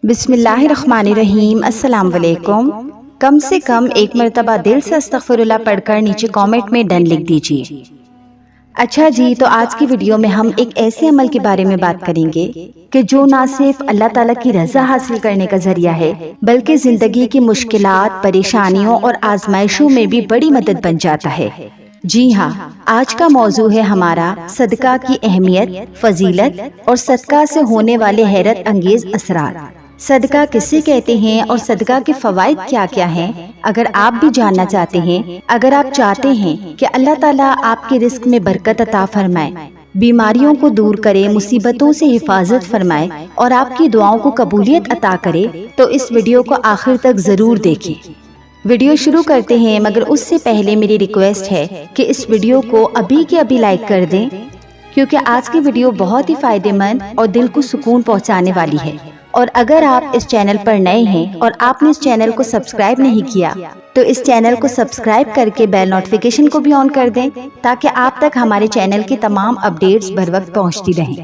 بسم اللہ الرحمن الرحیم۔ السلام علیکم۔ کم سے کم ایک مرتبہ دل سے استغفر اللہ پڑھ کر نیچے کامنٹ میں ڈن لکھ دیجیے۔ اچھا جی، تو آج کی ویڈیو میں ہم ایک ایسے عمل کے بارے میں بات کریں گے کہ جو نہ صرف اللہ تعالیٰ کی رضا حاصل کرنے کا ذریعہ ہے بلکہ زندگی کی مشکلات، پریشانیوں اور آزمائشوں میں بھی بڑی مدد بن جاتا ہے۔ جی ہاں، آج کا موضوع ہے ہمارا صدقہ کی اہمیت، فضیلت اور صدقہ سے ہونے والے حیرت انگیز اثرات۔ صدقہ کسے کہتے ہیں اور صدقہ کے فوائد کیا کیا ہیں؟ اگر آپ بھی جاننا چاہتے ہیں، اگر آپ چاہتے ہیں کہ اللہ تعالیٰ آپ کے رزق میں برکت عطا فرمائے، بیماریوں کو دور کرے، مصیبتوں سے حفاظت فرمائے اور آپ کی دعاؤں کو قبولیت عطا کرے، تو اس ویڈیو کو آخر تک ضرور دیکھیں۔ ویڈیو شروع کرتے ہیں، مگر اس سے پہلے میری ریکویسٹ ہے کہ اس ویڈیو کو ابھی کے ابھی لائک کر دیں، کیونکہ آج کی ویڈیو بہت ہی فائدہ مند اور دل کو سکون پہنچانے والی ہے۔ اور اگر آپ اس چینل پر نئے ہیں اور آپ نے اس چینل کو سبسکرائب نہیں کیا تو اس چینل کو سبسکرائب کر کے بیل نوٹیفیکیشن کو بھی آن کر دیں تاکہ آپ تک ہمارے چینل کی تمام اپڈیٹس بر وقت پہنچتی رہیں۔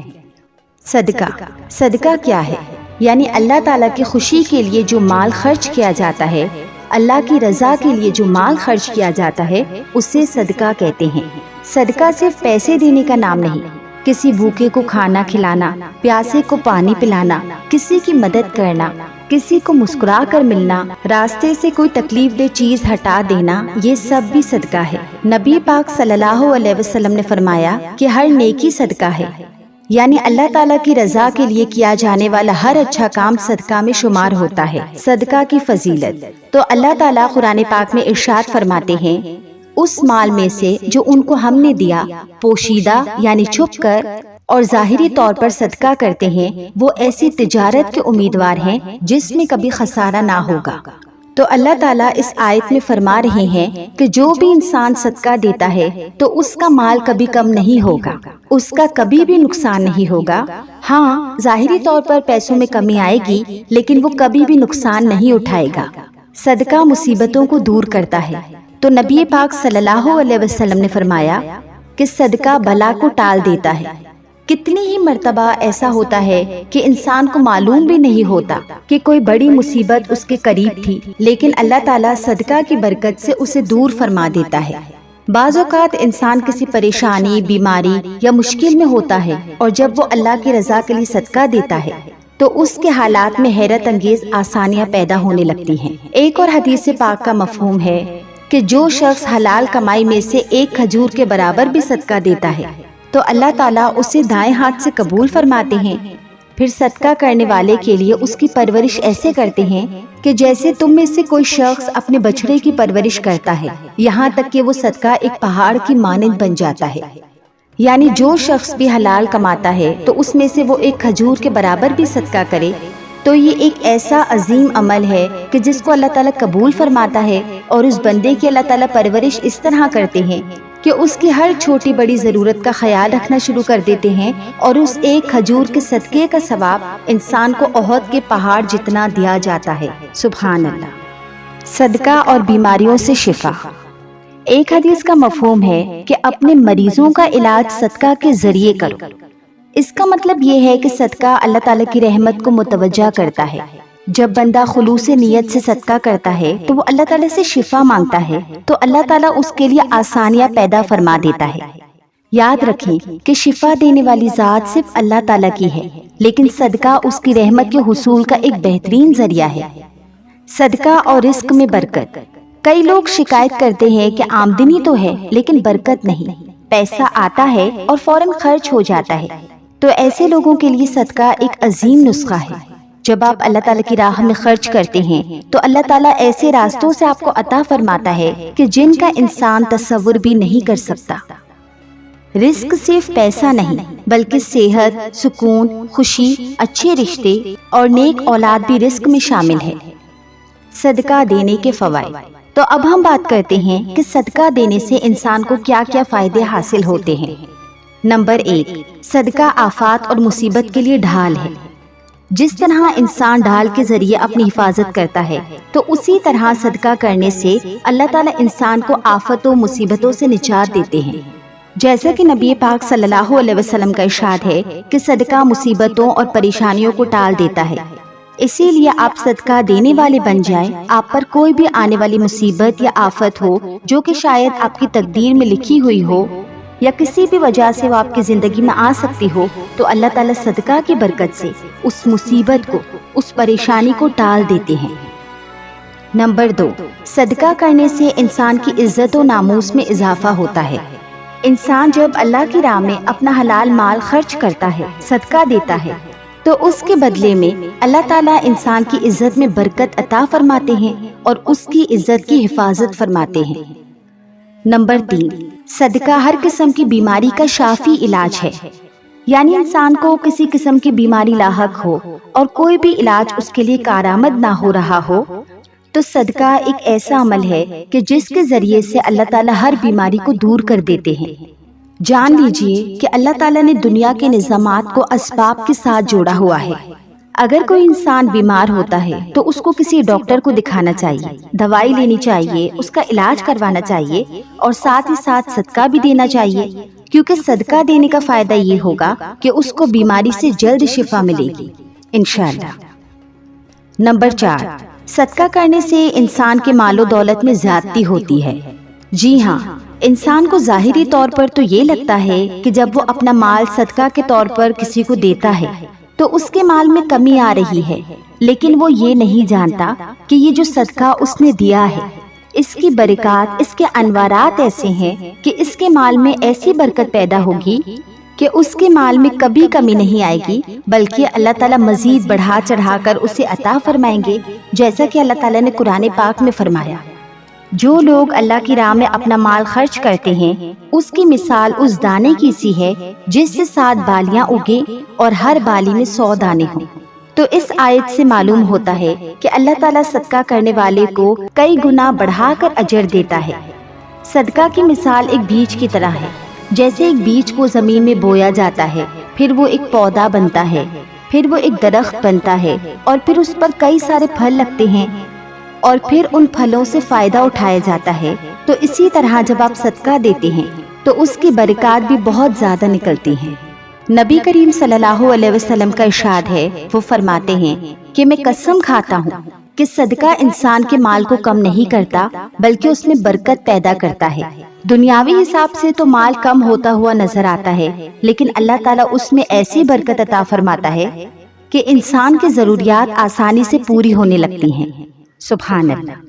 صدقہ کیا ہے؟ یعنی اللہ تعالیٰ کی خوشی کے لیے جو مال خرچ کیا جاتا ہے، اللہ کی رضا کے لیے جو مال خرچ کیا جاتا ہے، اسے صدقہ کہتے ہیں۔ صدقہ صرف پیسے دینے کا نام نہیں، کسی بھوکے کو کھانا کھلانا، پیاسے کو پانی پلانا، کسی کی مدد کرنا، کسی کو مسکرا کر ملنا، راستے سے کوئی تکلیف دہ چیز ہٹا دینا، یہ سب بھی صدقہ ہے۔ نبی پاک صلی اللہ علیہ وسلم نے فرمایا کہ ہر نیکی صدقہ ہے، یعنی اللہ تعالیٰ کی رضا کے لیے کیا جانے والا ہر اچھا کام صدقہ میں شمار ہوتا ہے۔ صدقہ کی فضیلت تو اللہ تعالیٰ قرآن پاک میں ارشاد فرماتے ہیں، اس مال میں سے جو ان کو ہم نے دیا، پوشیدہ یعنی چھپ کر اور ظاہری طور پر صدقہ کرتے ہیں، وہ ایسی تجارت کے امیدوار ہیں جس میں کبھی خسارہ نہ ہوگا۔ تو اللہ تعالیٰ اس آیت میں فرما رہے ہیں کہ جو بھی انسان صدقہ دیتا ہے تو اس کا مال کبھی کم نہیں ہوگا، اس کا کبھی بھی نقصان نہیں ہوگا۔ ہاں، ظاہری طور پر پیسوں میں کمی آئے گی، لیکن وہ کبھی بھی نقصان نہیں اٹھائے گا۔ صدقہ مصیبتوں کو دور کرتا ہے، تو نبی پاک صلی اللہ علیہ وسلم نے فرمایا کہ صدقہ بلا کو ٹال دیتا ہے۔ کتنی ہی مرتبہ ایسا ہوتا ہے کہ انسان کو معلوم بھی نہیں ہوتا کہ کوئی بڑی مصیبت اس کے قریب تھی، لیکن اللہ تعالیٰ صدقہ کی برکت سے اسے دور فرما دیتا ہے۔ بعض اوقات انسان کسی پریشانی، بیماری یا مشکل میں ہوتا ہے، اور جب وہ اللہ کی رضا کے لیے صدقہ دیتا ہے تو اس کے حالات میں حیرت انگیز آسانیاں پیدا ہونے لگتی ہیں۔ ایک اور حدیث پاک کا مفہوم ہے کہ جو شخص حلال کمائی میں سے ایک کھجور کے برابر بھی صدقہ دیتا ہے تو اللہ تعالیٰ اسے دائیں ہاتھ سے قبول فرماتے ہیں۔ پھر صدقہ کرنے والے کے لیے اس کی پرورش ایسے کرتے ہیں کہ جیسے تم میں سے کوئی شخص اپنے بچڑے کی پرورش کرتا ہے، یہاں تک کہ وہ صدقہ ایک پہاڑ کی مانند بن جاتا ہے۔ یعنی جو شخص بھی حلال کماتا ہے تو اس میں سے وہ ایک کھجور کے برابر بھی صدقہ کرے تو یہ ایک ایسا عظیم عمل ہے کہ جس کو اللہ تعالیٰ قبول فرماتا ہے، اور اس بندے کی اللہ تعالیٰ پرورش اس طرح کرتے ہیں کہ اس کی ہر چھوٹی بڑی ضرورت کا خیال رکھنا شروع کر دیتے ہیں، اور اس ایک کھجور کے صدقے کا ثواب انسان کو احد کے پہاڑ جتنا دیا جاتا ہے۔ سبحان اللہ۔ صدقہ اور بیماریوں سے شفا۔ ایک حدیث کا مفہوم ہے کہ اپنے مریضوں کا علاج صدقہ کے ذریعے کرو۔ اس کا مطلب یہ ہے کہ صدقہ اللہ تعالیٰ کی رحمت کو متوجہ کرتا ہے۔ جب بندہ خلوص نیت سے صدقہ کرتا ہے تو وہ اللہ تعالیٰ سے شفا مانگتا ہے، تو اللہ تعالیٰ اس کے لیے آسانیاں پیدا فرما دیتا ہے۔ یاد رکھیں کہ شفا دینے والی ذات صرف اللہ تعالیٰ کی ہے، لیکن صدقہ اس کی رحمت کے حصول کا ایک بہترین ذریعہ ہے۔ صدقہ اور رزق میں برکت۔ کئی لوگ شکایت کرتے ہیں کہ آمدنی تو ہے لیکن برکت نہیں، پیسہ آتا ہے اور فوراً خرچ ہو جاتا ہے۔ تو ایسے لوگوں کے لیے صدقہ ایک عظیم نسخہ ہے۔ جب آپ اللہ تعالیٰ کی راہ میں خرچ کرتے ہیں تو اللہ تعالیٰ ایسے راستوں سے آپ کو عطا فرماتا ہے کہ جن کا انسان تصور بھی نہیں کر سکتا۔ رزق صرف پیسہ نہیں بلکہ صحت، سکون، خوشی، اچھے رشتے اور نیک اولاد بھی رزق میں شامل ہے۔ صدقہ دینے کے فوائد۔ تو اب ہم بات کرتے ہیں کہ صدقہ دینے سے انسان کو کیا کیا فائدے حاصل ہوتے ہیں۔ نمبر 1، صدقہ آفات اور مصیبت کے لیے ڈھال ہے۔ جس طرح انسان ڈھال کے ذریعے اپنی حفاظت کرتا ہے تو اسی طرح صدقہ کرنے سے اللہ تعالیٰ انسان کو آفتوں مصیبتوں سے نجات دیتے ہیں۔ جیسا کہ نبی پاک صلی اللہ علیہ وسلم کا ارشاد ہے کہ صدقہ مصیبتوں اور پریشانیوں کو ٹال دیتا ہے۔ اسی لیے آپ صدقہ دینے والے بن جائیں۔ آپ پر کوئی بھی آنے والی مصیبت یا آفت ہو جو کہ شاید آپ کی تقدیر میں لکھی ہوئی ہو یا کسی بھی وجہ سے وہ آپ کی زندگی میں آ سکتی ہو، تو اللہ تعالیٰ صدقہ کی برکت سے اس مصیبت کو، اس پریشانی کو ٹال دیتے ہیں۔ نمبر 2، صدقہ کرنے سے انسان کی عزت و ناموس میں اضافہ ہوتا ہے۔ انسان جب اللہ کی راہ میں اپنا حلال مال خرچ کرتا ہے، صدقہ دیتا ہے، تو اس کے بدلے میں اللہ تعالیٰ انسان کی عزت میں برکت عطا فرماتے ہیں اور اس کی عزت کی حفاظت فرماتے ہیں۔ نمبر 3، صدقہ ہر قسم کی بیماری کا شافی علاج ہے۔ یعنی انسان کو کسی قسم کی بیماری لاحق ہو اور کوئی بھی علاج اس کے لیے کارآمد نہ ہو رہا ہو، تو صدقہ ایک ایسا عمل ہے کہ جس کے ذریعے سے اللہ تعالیٰ ہر بیماری کو دور کر دیتے ہیں۔ جان لیجئے کہ اللہ تعالیٰ نے دنیا کے نظامات کو اسباب کے ساتھ جوڑا ہوا ہے۔ اگر کوئی انسان بیمار ہوتا ہے تو اس کو کسی ڈاکٹر کو دکھانا چاہیے، دوائی لینی چاہیے، اس کا علاج کروانا چاہیے اور ساتھ ہی ساتھ صدقہ بھی دینا چاہیے، کیونکہ صدقہ دینے کا فائدہ یہ ہوگا کہ اس کو بیماری سے جلد شفا ملے گی انشاءاللہ۔ نمبر 4، صدقہ کرنے سے انسان کے مال و دولت میں زیادتی ہوتی ہے۔ جی ہاں، انسان کو ظاہری طور پر تو یہ لگتا ہے کہ جب وہ اپنا مال صدقہ کے طور پر کسی کو دیتا ہے تو اس کے مال میں کمی آ رہی ہے، لیکن وہ یہ نہیں جانتا کہ یہ جو صدقہ اس نے دیا ہے، اس کی برکات، اس کے انوارات ایسے ہیں کہ اس کے مال میں ایسی برکت پیدا ہوگی کہ اس کے مال میں کبھی کمی نہیں آئے گی، بلکہ اللہ تعالیٰ مزید بڑھا چڑھا کر اسے عطا فرمائیں گے، جیسا کہ اللہ تعالیٰ نے قرآن پاک میں فرمایا۔ جو لوگ اللہ کی راہ میں اپنا مال خرچ کرتے ہیں، اس کی مثال اس دانے کی سی ہے جس سے 7 بالیاں اگے اور ہر بالی میں 100 دانے ہوں۔ تو اس آیت سے معلوم ہوتا ہے کہ اللہ تعالیٰ صدقہ کرنے والے کو کئی گنا بڑھا کر اجر دیتا ہے۔ صدقہ کی مثال ایک بیج کی طرح ہے۔ جیسے ایک بیج کو زمین میں بویا جاتا ہے، پھر وہ ایک پودا بنتا ہے، پھر وہ ایک درخت بنتا ہے اور پھر اس پر کئی سارے پھل لگتے ہیں اور پھر ان پھلوں سے فائدہ اٹھایا جاتا ہے۔ تو اسی طرح جب آپ صدقہ دیتے ہیں تو اس کی برکات بھی بہت زیادہ نکلتی ہیں۔ نبی کریم صلی اللہ علیہ وسلم کا ارشاد ہے، وہ فرماتے ہیں کہ میں قسم کھاتا ہوں کہ صدقہ انسان کے مال کو کم نہیں کرتا بلکہ اس میں برکت پیدا کرتا ہے۔ دنیاوی حساب سے تو مال کم ہوتا ہوا نظر آتا ہے، لیکن اللہ تعالیٰ اس میں ایسی برکت عطا فرماتا ہے کہ انسان کی ضروریات آسانی سے پوری ہونے لگتی ہیں۔ سبحان اللہ۔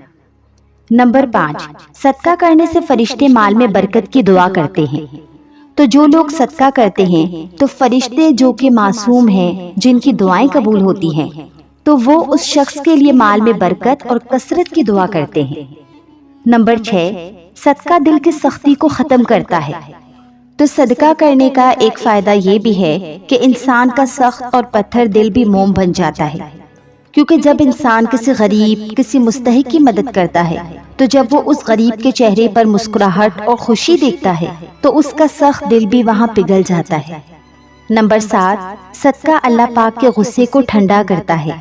نمبر 5، صدقہ کرنے سے فرشتے مال میں برکت کی دعا کرتے ہیں۔ تو جو لوگ صدقہ کرتے ہیں تو فرشتے جو کہ معصوم ہیں، جن کی دعائیں قبول ہوتی ہیں، تو وہ اس شخص کے لیے مال میں برکت اور کثرت کی دعا کرتے ہیں۔ نمبر 6، صدقہ دل کی سختی کو ختم کرتا ہے۔ تو صدقہ کرنے کا ایک فائدہ یہ بھی ہے کہ انسان کا سخت اور پتھر دل بھی موم بن جاتا ہے، کیونکہ جب انسان کسی غریب، کسی مستحق کی مدد کرتا ہے تو جب وہ اس غریب کے چہرے پر مسکراہٹ اور خوشی دیکھتا ہے تو اس کا سخت دل بھی وہاں پگھل جاتا ہے۔ نمبر 7، صدقہ اللہ پاک کے غصے کو ٹھنڈا کرتا ہے۔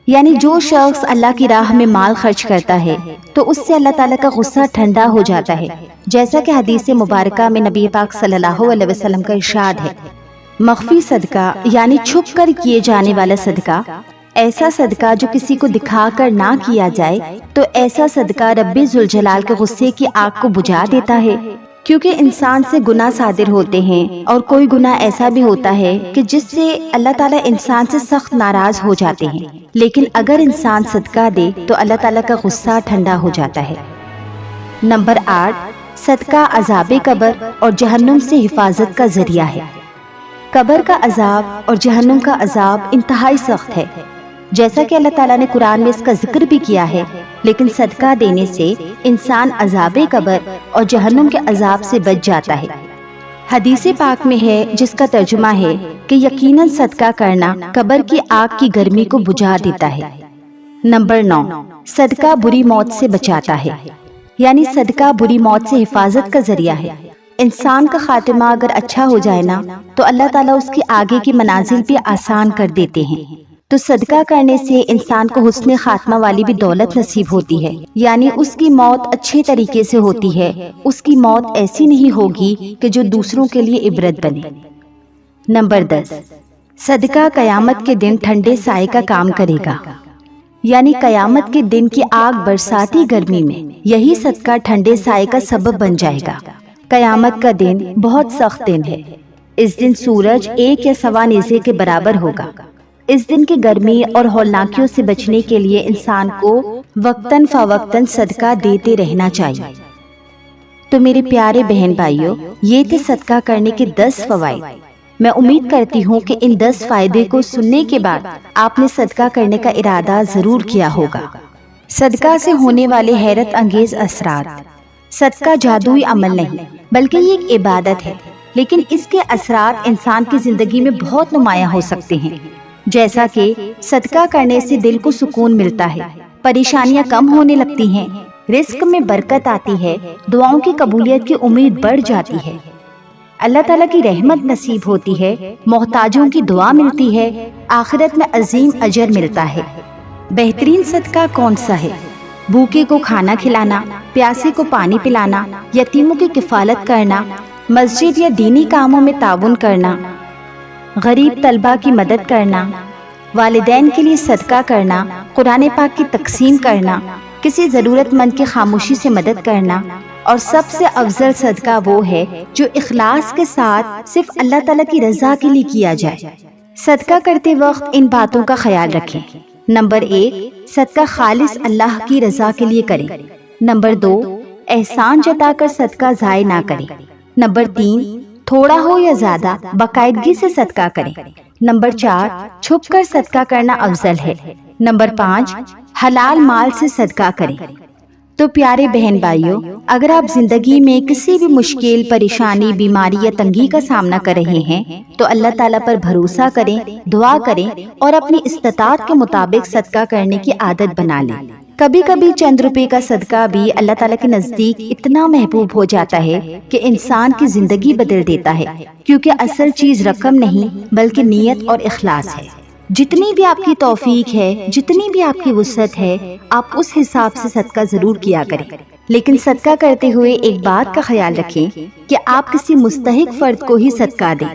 یعنی جو شخص اللہ کی راہ میں مال خرچ کرتا ہے تو اس سے اللہ تعالیٰ کا غصہ ٹھنڈا ہو جاتا ہے، جیسا کہ حدیث مبارکہ میں نبی پاک صلی اللہ علیہ وسلم کا ارشاد ہے، مخفی صدقہ یعنی چھپ کر کیے جانے والا صدقہ، ایسا صدقہ جو کسی کو دکھا کر نہ کیا جائے، تو ایسا صدقہ رب ذوالجلال کے غصے کی آگ کو بجھا دیتا ہے، کیونکہ انسان سے گناہ صادر ہوتے ہیں اور کوئی گناہ ایسا بھی ہوتا ہے کہ جس سے اللہ تعالیٰ انسان سے سخت ناراض ہو جاتے ہیں، لیکن اگر انسان صدقہ دے تو اللہ تعالیٰ کا غصہ ٹھنڈا ہو جاتا ہے۔ نمبر 8، صدقہ عذاب قبر اور جہنم سے حفاظت کا ذریعہ ہے۔ قبر کا عذاب اور جہنم کا عذاب انتہائی سخت ہے، جیسا کہ اللہ تعالیٰ نے قرآن میں اس کا ذکر بھی کیا ہے، لیکن صدقہ دینے سے انسان عذاب قبر اور جہنم کے عذاب سے بچ جاتا ہے۔ حدیث پاک میں ہے جس کا ترجمہ ہے کہ یقیناً صدقہ کرنا قبر کی آگ کی گرمی کو بجھا دیتا ہے۔ نمبر 9، صدقہ بری موت سے بچاتا ہے۔ یعنی صدقہ بری موت سے حفاظت کا ذریعہ ہے۔ انسان کا خاتمہ اگر اچھا ہو جائے نا تو اللہ تعالیٰ اس کی آگے کی منازل بھی آسان کر دیتے ہیں۔ تو صدقہ کرنے سے انسان کو حسن خاتمہ والی بھی دولت نصیب ہوتی ہے، یعنی اس کی موت اچھے طریقے سے ہوتی ہے، اس کی موت ایسی نہیں ہوگی کہ جو دوسروں کے لیے عبرت بنے۔ نمبر 10، صدقہ قیامت کے دن ٹھنڈے سائے کا کام کرے گا، یعنی قیامت کے دن کی آگ برساتی گرمی میں یہی صدقہ ٹھنڈے سائے کا سبب بن جائے گا۔ قیامت کا دن بہت سخت دن ہے۔ اس دن سورج 1 یا سوا نیزے کے برابر ہوگا۔ اس دن کی گرمی اور ہولناکیوں سے بچنے کے لیے انسان کو وقتاً فوقتاً صدقہ دیتے رہنا چاہیے۔ تو میرے پیارے بہن بھائیوں، یہ تھے صدقہ کرنے کے 10 فوائد۔ میں امید کرتی ہوں کہ ان 10 فائدے کو سننے کے بعد آپ نے صدقہ کرنے کا ارادہ ضرور کیا ہوگا۔ صدقہ سے ہونے والے حیرت انگیز اثرات۔ صدقہ جادوئی عمل نہیں بلکہ یہ ایک عبادت ہے، لیکن اس کے اثرات انسان کی زندگی میں بہت نمایاں ہو سکتے ہیں۔ جیسا کہ صدقہ کرنے سے دل کو سکون ملتا ہے، پریشانیاں کم ہونے لگتی ہیں، رزق میں برکت آتی ہے، دعاؤں کی قبولیت کی امید بڑھ جاتی ہے، اللہ تعالیٰ کی رحمت نصیب ہوتی ہے، محتاجوں کی دعا ملتی ہے، آخرت میں عظیم اجر ملتا ہے۔ بہترین صدقہ کون سا ہے؟ بھوکے کو کھانا کھلانا، پیاسے کو پانی پلانا، یتیموں کی کفالت کرنا، مسجد یا دینی کاموں میں تعاون کرنا، غریب طلبہ کی مدد کرنا، والدین کے لیے صدقہ کرنا، قرآن پاک کی تقسیم کرنا، کسی ضرورت مند کی خاموشی سے مدد کرنا، اور سب سے افضل صدقہ وہ ہے جو اخلاص کے ساتھ صرف اللہ تعالیٰ کی رضا کے لیے کیا جائے۔ صدقہ کرتے وقت ان باتوں کا خیال رکھیں۔ نمبر 1، صدقہ خالص اللہ کی رضا کے لیے کریں۔ نمبر 2، احسان جتا کر صدقہ ضائع نہ کریں۔ نمبر 3، تھوڑا ہو یا زیادہ باقاعدگی سے صدقہ کریں۔ نمبر 4، چھپ کر صدقہ کرنا افضل ہے۔ نمبر 5، حلال مال سے صدقہ کریں۔ تو پیارے بہن بھائیوں، اگر آپ زندگی میں کسی بھی مشکل، پریشانی، بیماری یا تنگی کا سامنا کر رہے ہیں تو اللہ تعالیٰ پر بھروسہ کریں، دعا کریں اور اپنی استطاعت کے مطابق صدقہ کرنے کی عادت بنا لیں۔ کبھی کبھی چند روپے کا صدقہ بھی اللہ تعالیٰ کے نزدیک اتنا محبوب ہو جاتا ہے کہ انسان کی زندگی بدل دیتا ہے، کیونکہ اصل چیز رقم نہیں بلکہ نیت اور اخلاص ہے۔ جتنی بھی آپ کی توفیق ہے، جتنی بھی آپ کی وسعت ہے، آپ اس حساب سے صدقہ ضرور کیا کریں، لیکن صدقہ کرتے ہوئے ایک بات کا خیال رکھیں کہ آپ کسی مستحق فرد کو ہی صدقہ دیں،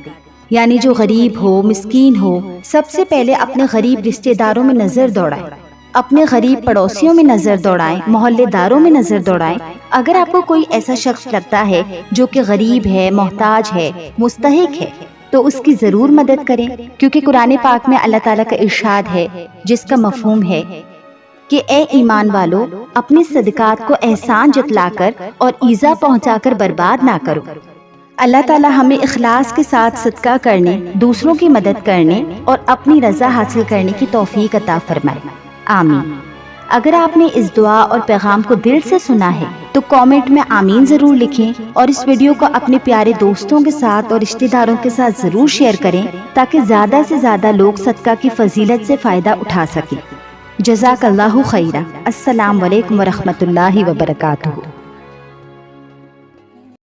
یعنی جو غریب ہو، مسکین ہو۔ سب سے پہلے اپنے غریب رشتہ داروں میں نظر دوڑائیں، اپنے غریب پڑوسیوں میں نظر دوڑائیں، محلے داروں میں نظر دوڑائیں۔ اگر آپ کو کوئی ایسا شخص لگتا ہے جو کہ غریب ہے، محتاج ہے، مستحق ہے، تو اس کی ضرور مدد کریں، کیونکہ قرآن پاک میں اللہ تعالیٰ کا ارشاد ہے جس کا مفہوم ہے کہ اے ایمان والو، اپنے صدقات کو احسان جتلا کر اور ایذا پہنچا کر برباد نہ کرو۔ اللہ تعالیٰ ہمیں اخلاص کے ساتھ صدقہ کرنے، دوسروں کی مدد کرنے اور اپنی رضا حاصل کرنے کی توفیق عطا فرمائے، آمین۔ اگر آپ نے اس دعا اور پیغام کو دل سے سنا ہے تو کامنٹ میں آمین ضرور لکھیں، اور اس ویڈیو کو اپنے پیارے دوستوں کے ساتھ اور رشتہ داروں کے ساتھ ضرور شیئر کریں تاکہ زیادہ سے زیادہ لوگ صدقہ کی فضیلت سے فائدہ اٹھا سکیں۔ جزاک اللہ خیرہ۔ السلام علیکم ورحمۃ اللہ وبرکاتہ۔